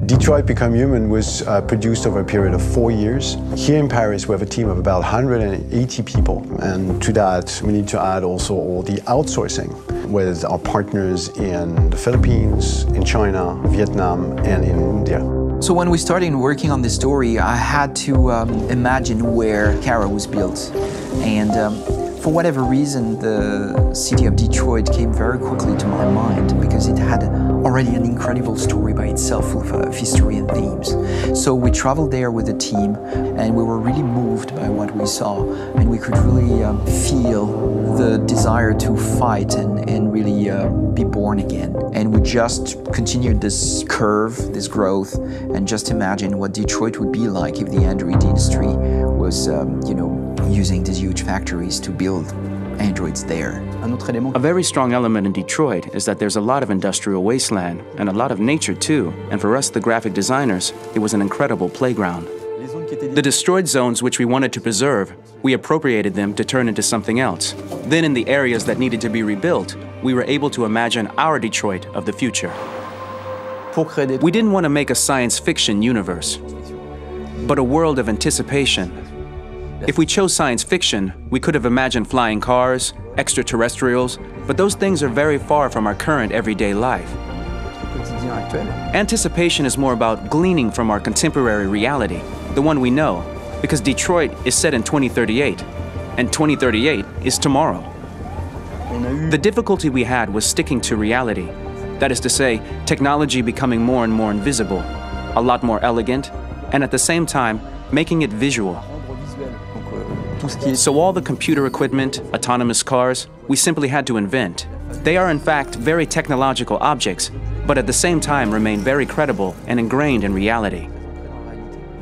Detroit Become Human was produced over a period of 4 years. Here in Paris, we have a team of about 180 people. And to that, we need to add also all the outsourcing with our partners in the Philippines, in China, Vietnam, and in India. So when we started working on this story, I had to imagine where Kara was built. And for whatever reason, the city of Detroit came very quickly to my mind because it had already an incredible story by itself of history and themes. So we traveled there with the team and we were really moved by what we saw, and we could really feel the desire to fight and really be born again. And we just continued this curve, this growth, and just imagine what Detroit would be like if the android industry was, using these huge factories to build androids there. A very strong element in Detroit is that there's a lot of industrial wasteland and a lot of nature too, and for us, the graphic designers, it was an incredible playground. The destroyed zones which we wanted to preserve, we appropriated them to turn into something else. Then in the areas that needed to be rebuilt, we were able to imagine our Detroit of the future. We didn't want to make a science fiction universe, but a world of anticipation. If we chose science fiction, we could have imagined flying cars, extraterrestrials, but those things are very far from our current everyday life. Anticipation is more about gleaning from our contemporary reality, the one we know, because Detroit is set in 2038, and 2038 is tomorrow. The difficulty we had was sticking to reality. That is to say, technology becoming more and more invisible, a lot more elegant, and at the same time, making it visual. So all the computer equipment, autonomous cars, we simply had to invent. They are in fact very technological objects, but at the same time remain very credible and ingrained in reality.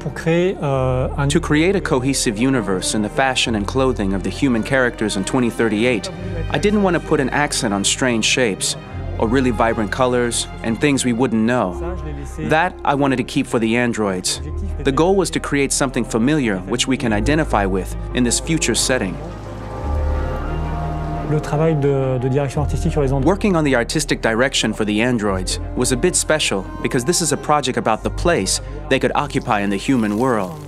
To create a cohesive universe in the fashion and clothing of the human characters in 2038, I didn't want to put an accent on strange shapes, or really vibrant colors, and things we wouldn't know. That I wanted to keep for the androids. The goal was to create something familiar which we can identify with in this future setting. Working on the artistic direction for the androids was a bit special because this is a project about the place they could occupy in the human world.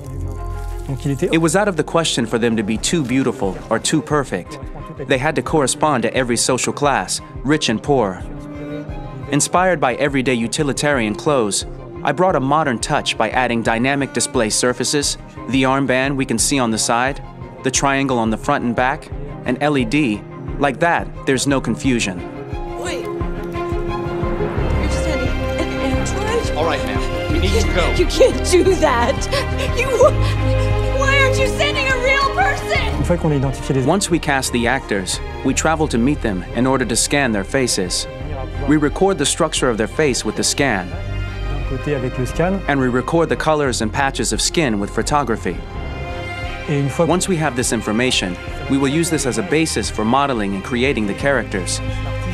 It was out of the question for them to be too beautiful or too perfect. They had to correspond to every social class, rich and poor. Inspired by everyday utilitarian clothes, I brought a modern touch by adding dynamic display surfaces, the armband we can see on the side, the triangle on the front and back, and LED. Like that, there's no confusion. Wait. You're sending an android? All right, ma'am. We need to go. You can't do that. Why aren't you sending a real person? Once we cast the actors, we travel to meet them in order to scan their faces. We record the structure of their face with the scan, and we record the colors and patches of skin with photography. Once we have this information, we will use this as a basis for modeling and creating the characters.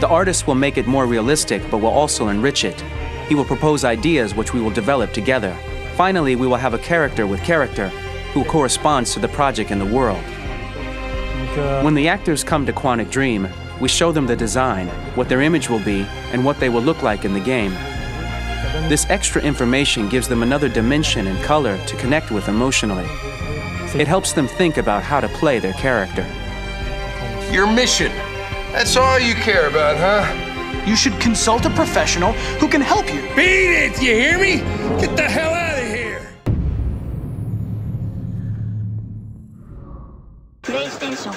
The artist will make it more realistic, but will also enrich it. He will propose ideas which we will develop together. Finally, we will have a character with character who corresponds to the project in the world. When the actors come to Quantic Dream, we show them the design, what their image will be, and what they will look like in the game. This extra information gives them another dimension and color to connect with emotionally. It helps them think about how to play their character. Your mission. That's all you care about, huh? You should consult a professional who can help you. Beat it, you hear me? Get the hell out of here! PlayStation